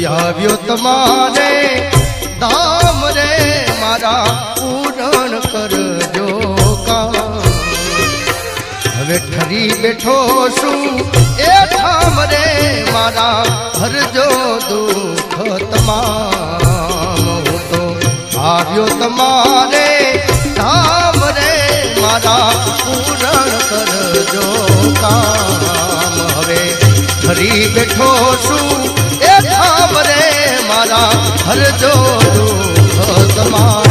આવ્યો તમારે ધામ રે મારા પૂરણ કરજો કામ હવે ઠરી બેઠો છું એ ધામ રે મારા હરજો દુઃખ તમામ હું તો આવ્યો તમારે ધામ રે મારા પૂરણ કરજો કામ હવે ઠરી બેઠો છું એ ધામ રે મારા હરજો દુઃખ તમામ